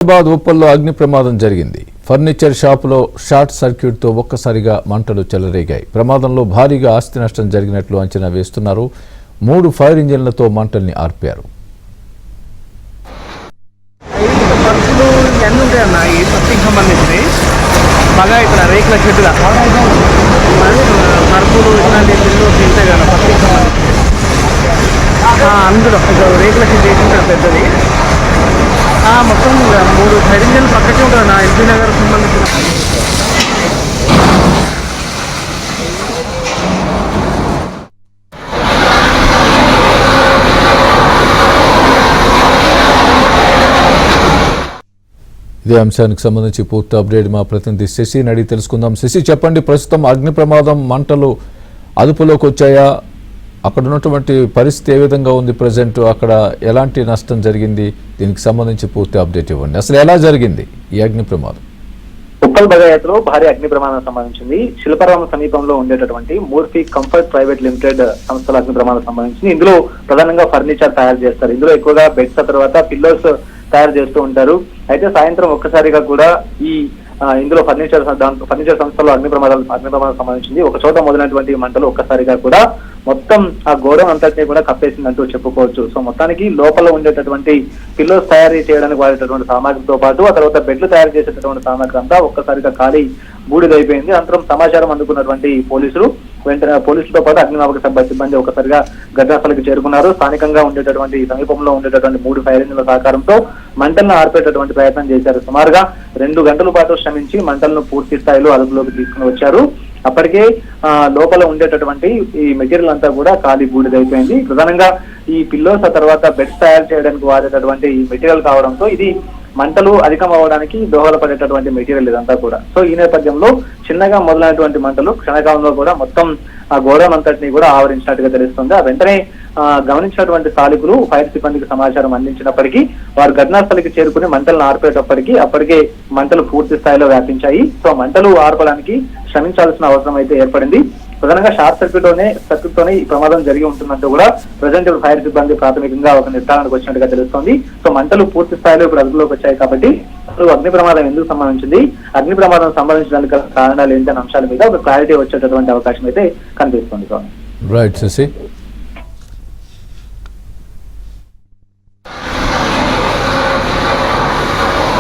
హైదరాబాద్ ఉప్పల్లో అగ్ని ప్రమాదం జరిగింది. ఫర్నిచర్ షాపులో షార్ట్ సర్క్యూట్తో ఒక్కసారిగా మంటలు చెలరేగాయి. ప్రమాదంలో భారీగా ఆస్తి నష్టం జరిగినట్లు అంచనా వేస్తున్నారు. 3 ఫైర్ ఇంజిన్లతో మంటల్ని ఆర్పారు. రేకుల పెద్దది మొత్తం 3 ఫైర్ ఇంజన్లు పక్కకే ఉంటుంది నా ఎల్బీ నగర్ సంబంధించిన. ఇదే అంశానికి సంబంధించి పూర్తి అప్డేట్ మా ప్రతినిధి శశిని అడిగి తెలుసుకుందాం. శశి, చెప్పండి, ప్రస్తుతం అగ్ని ప్రమాదం మంటలు అదుపులోకి వచ్చాయా? అక్కడ ఉన్నటువంటి పరిస్థితి ఏ విధంగా ఉంది? ప్రజెంట్ అక్కడ ఎలాంటి నష్టం జరిగింది? దీనికి సంబంధించి పూర్తి అప్డేట్ ఇవ్వండి. అసలు ఎలా జరిగింది ఈ అగ్ని ప్రమాదం? ఉప్పల్ భగయాత్రలో భారీ అగ్ని ప్రమాదం సంబంధించింది. శిల్పారామం సమీపంలో ఉండేటటువంటి మూర్తి కంఫర్ట్ ప్రైవేట్ లిమిటెడ్ సంస్థల అగ్ని ప్రమాదం సంబంధించింది. ఇందులో ప్రధానంగా ఫర్నిచర్ తయారు చేస్తారు. ఇందులో ఎక్కువగా బెడ్స్ తర్వాత పిల్లోస్ తయారు చేస్తూ ఉంటారు. అయితే సాయంత్రం ఒక్కసారిగా కూడా ఇందులో ఫర్నిచర్ సంస్థలో అగ్ని ప్రమాదం సంబంధించింది. ఒక చోట మొదలైనటువంటి మంటలు ఒక్కసారిగా కూడా మొత్తం ఆ గోడౌన్ అంతటినీ కూడా కప్పేసిందంటూ చెప్పుకోవచ్చు. సో మొత్తానికి లోపల ఉండేటటువంటి పిల్లోస్ తయారీ చేయడానికి వాడేటటువంటి సామాగ్రితో పాటు ఆ తర్వాత బెడ్లు తయారు చేసేటటువంటి సామాగ్రి అంతా ఒక్కసారిగా ఖాళీ బూడిదైపోయింది. అనంతరం సమాచారం అందుకున్నటువంటి వెంటనే పోలీసులతో పాటు అగ్నిమాపక సిబ్బంది ఒకసారిగా ఘటనాస్థలికి చేరుకున్నారు. స్థానికంగా ఉండేటటువంటి సమీపంలో ఉండేటటువంటి 3 ఫైర్ ఇంజిన్ల సహకారంతో మంటలను ఆర్పేటటువంటి ప్రయత్నం చేశారు. సుమారుగా 2 గంటల పాటు శ్రమించి మంటలను పూర్తి స్థాయిలో అదుపులోకి తీసుకుని వచ్చారు. అప్పటికే లోపల ఉండేటటువంటి ఈ మెటీరియల్ అంతా కూడా ఖాళీ బూడిదైపోయింది. ప్రధానంగా ఈ పిల్లోస్ తర్వాత బెడ్స్ తయారు చేయడానికి వాడేటటువంటి మెటీరియల్ కావడంతో ఇది మంటలు అధికం అవ్వడానికి దోహదపడేటటువంటి మెటీరియల్ ఇదంతా కూడా. సో ఈ నేపథ్యంలో చిన్నగా మొదలైనటువంటి మంటలు క్షణకాలంలో కూడా మొత్తం ఆ గోడౌన్ అంతటిని కూడా ఆవరించినట్టుగా తెలుస్తుంది. ఆ వెంటనే గమనించినటువంటి స్థానికులు ఫైర్ సిబ్బందికి సమాచారం అందించినప్పటికీ వారు ఘటనాస్థలికి చేరుకుని మంటలను ఆర్పేటప్పటికీ అప్పటికే మంటలు పూర్తి స్థాయిలో వ్యాపించాయి. సో మంటలు ఆర్పడానికి శ్రమించాల్సిన అవసరం అయితే ఏర్పడింది. ప్రధానంగా షార్ట్ సర్క్యూట్ తోనే ఈ ప్రమాదం జరిగి ఉంటుందంటూ కూడా ప్రజెంట్ ఇప్పుడు ఫైర్ సిబ్బంది ప్రాథమికంగా ఒక నిర్ధారణకు వచ్చినట్టుగా తెలుస్తోంది. సో మంటలు పూర్తి స్థాయిలో ఇప్పుడు అదుపులోకి వచ్చాయి కాబట్టి అగ్ని ప్రమాదం ఎందుకు సంబంధించింది, అగ్ని ప్రమాదం సంబంధించడానికి కారణాలు ఏంటనే అంశాల మీద ఒక క్లారిటీ వచ్చేటటువంటి అవకాశం అయితే కనిపిస్తుంది. రైట్ శశి.